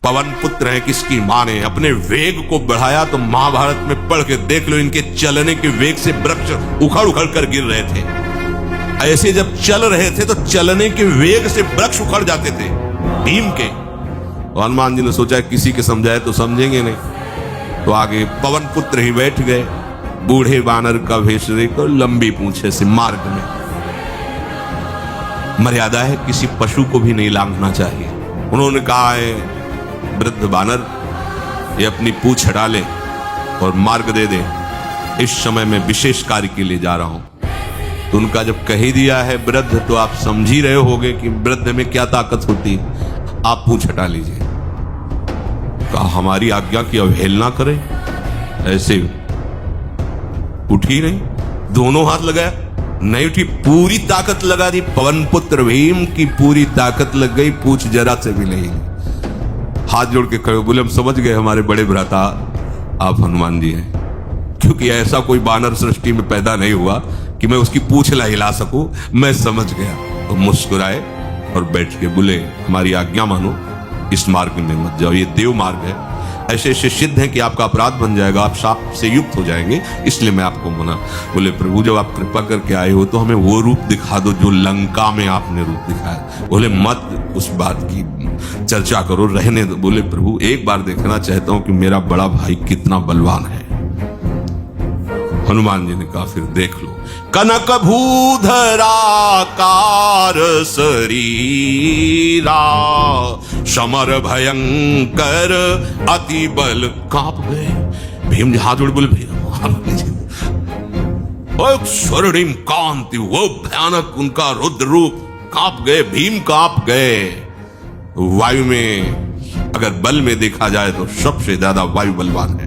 पवन पुत्र है, किसकी मां ने अपने वेग को बढ़ाया तो महाभारत में पढ़ के देख लो, इनके चलने के वेग से वृक्ष उखड़ उखड़ कर गिर रहे थे। ऐसे जब चल रहे थे तो चलने के वेग से वृक्ष उखड़ जाते थे भीम के। तो हनुमान जी ने सोचा किसी के समझाए तो समझेंगे नहीं, तो आगे पवन पुत्र ही बैठ गए, बूढ़े बानर का भेष लेकर, लंबी पूंछे से। मार्ग में मर्यादा है, किसी पशु को भी नहीं लांघना चाहिए। उन्होंने कहा है वृद्ध बानर ये अपनी पूंछ हटा ले और मार्ग दे दे, इस समय मैं विशेष कार्य के लिए जा रहा हूं। तो उनका जब कह ही दिया है वृद्ध, तो आप समझ ही रहे होगे कि वृद्ध में क्या ताकत होती है। आप पूंछ हटा लीजिए। कहा हमारी आज्ञा की अवहेलना करें, ऐसे उठी नहीं, दोनों हाथ लगाया, नहीं उठी, पूरी ताकत लगा दी। पवन पुत्र भीम की पूरी ताकत लग गई, पूछ जरा से भी नहीं। हाथ जोड़ के खड़े बोले हम समझ गए हमारे बड़े भ्राता आप हनुमान जी हैं, क्योंकि ऐसा कोई बानर सृष्टि में पैदा नहीं हुआ कि मैं उसकी पूंछ ला हिला सकूं, मैं समझ गया। तो मुस्कुराए और बैठ के बोले हमारी आज्ञा मानो, इस मार्ग में मत जाओ, ये देव मार्ग है, ऐसे ऐसे सिद्ध है कि आपका अपराध बन जाएगा, आप शाप से युक्त हो जाएंगे, इसलिए मैं आपको मना। बोले प्रभु जब आप कृपा करके आए हो तो हमें वो रूप दिखा दो जो लंका में आपने रूप दिखाया। बोले मत उस बात की चर्चा करो, रहने दो। बोले प्रभु एक बार देखना चाहता हूं कि मेरा बड़ा भाई कितना बलवान है। हनुमान जी ने कहा फिर देख लो। कनक भूधराकार शरीरा, समर भयंकर अति बल कांप गए। भीम जी हाथ जोड़ बोले भैया स्वर्णिम कांति, वो भयानक उनका रुद्र रूप, कांप गए, भीम कांप गए। वायु में अगर बल में देखा जाए तो सबसे ज्यादा वायु बलवान है।